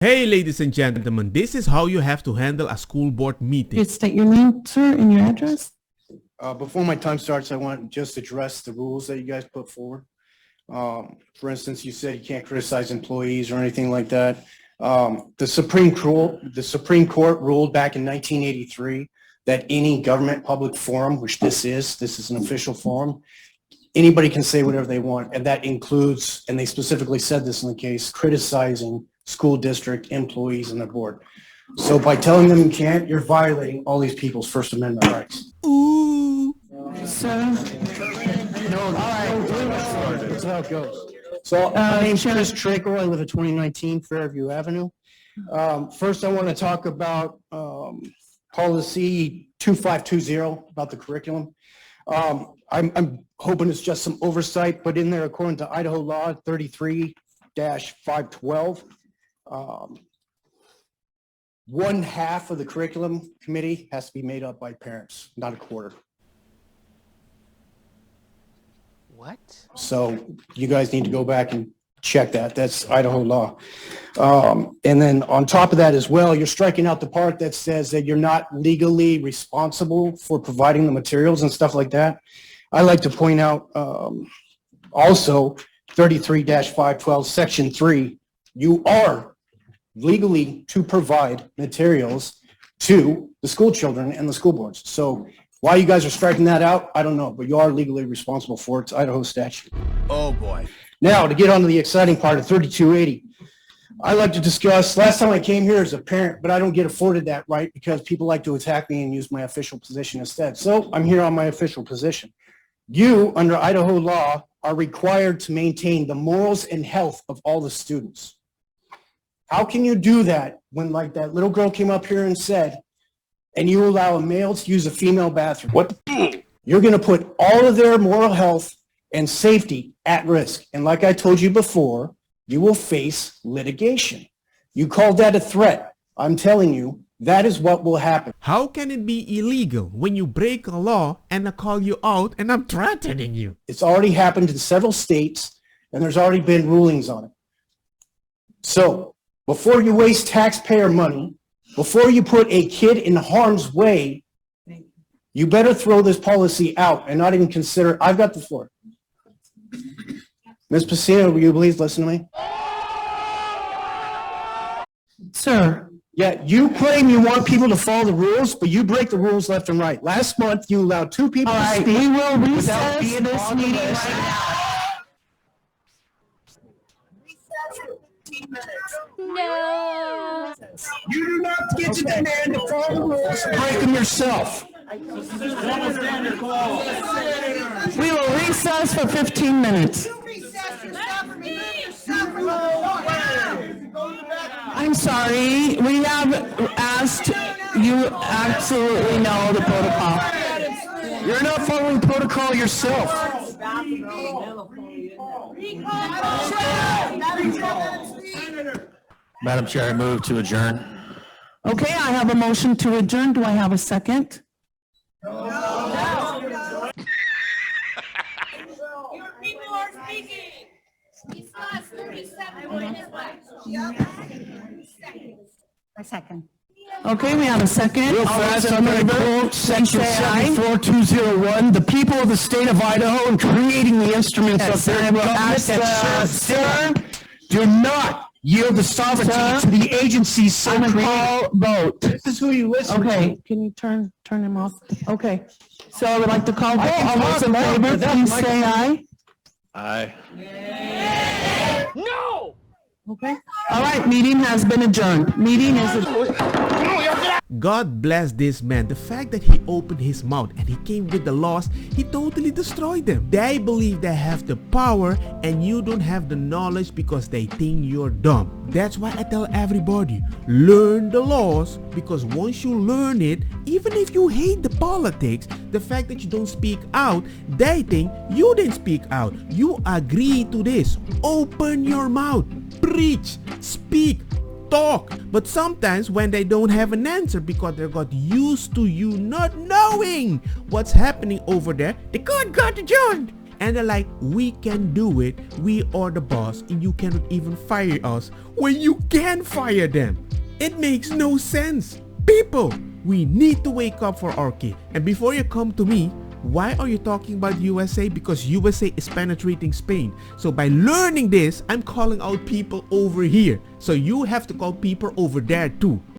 Hey ladies and gentlemen, this is how you have to handle a school board meeting. Please state your name, sir, and your address. Before my time starts, I want to just address the rules that you guys put forward. For instance, you said you can't criticize employees or anything like that. The Supreme Court ruled back in 1983 that any government public forum, which this is an official forum, anybody can say whatever they want, and that includes, and they specifically said this in the case, criticizing school district employees and their board. So by telling them you can't, you're violating all these people's First Amendment rights. Ooh. Sir. No, all right. That's how it goes. So my name's Chris Trakel. I live at 2019 Fairview Avenue. First, I want to talk about policy 2520 about the curriculum. I'm hoping it's just some oversight, but in there, according to Idaho law 33-512, one half of the curriculum committee has to be made up by parents, not a quarter. What? So you guys need to go back and check that. That's Idaho law. And then on top of that as well, you're striking out the part that says that you're not legally responsible for providing the materials and stuff like that. I like to point out also 33-512 section 3, you are legally to provide materials to the school children and the school boards. So why you guys are striking that out, I don't know, but you are legally responsible for it. It's Idaho statute. Oh boy. Now to get on to the exciting part of 3280. I like to discuss, last time I came here as a parent, but I don't get afforded that right because people like to attack me and use my official position instead. So I'm here on my official position. You, under Idaho law, are required to maintain the morals and health of all the students. How can you do that when, like that little girl came up here and said, and you allow a male to use a female bathroom? What? You're going to put all of their moral health and safety at risk. And like I told you before, you will face litigation. You called that a threat. I'm telling you, that is what will happen. How can it be illegal when you break a law and I call you out and I'm threatening you? It's already happened in several states, and there's already been rulings on it. So before you waste taxpayer money, before you put a kid in harm's way, you better throw this policy out and not even consider. I've got the floor. Ms. Pacino, will you please listen to me? Sir. Yeah, you claim you want people to follow the rules, but you break the rules left and right. Last month, you allowed 2 people to speak. We will without recess being this on the meeting list. right now. No. You do not get to demand to follow the rules. Break them yourself. We will recess for 15 minutes. I'm sorry, we have asked, you absolutely know the protocol. You're not following protocol yourself. Madam Chair, I move to adjourn. Okay, I have a motion to adjourn. Do I have a second? Your people are speaking. He's got 37 minutes left. A second. Okay, we have a second. Real All fast, those in I'm going to favor, quote please section say aye. 74201. The people of the state of Idaho and creating the instruments of Yes, their I will government ask that serve sir, them do not yield the sovereignty Sir, to the agencies so I'm gonna created. call vote. This is who you listen to. Okay, can you turn him off? Okay, so I would like to call vote. I can All those in talk now, favor, but that's please my- say aye. Aye. Okay. All right, meeting has been adjourned. Meeting is adjourned. God bless this man. The fact that he opened his mouth and he came with the laws, he totally destroyed them. They believe they have the power and you don't have the knowledge because they think you're dumb. That's why I tell everybody, learn the laws, because once you learn it, even if you hate the politics, the fact that you don't speak out, they think you didn't speak out. You agree to this. Open your mouth. Preach. Speak. Talk. But sometimes when they don't have an answer because they got used to you not knowing what's happening over there, the court got adjourned. And they're like, we can do it. We are the boss and you cannot even fire us when you can fire them. It makes no sense. People, we need to wake up for our kid. And before you come to me, why are you talking about USA? Because USA is penetrating Spain. So by learning this, I'm calling out people over here. So you have to call people over there too.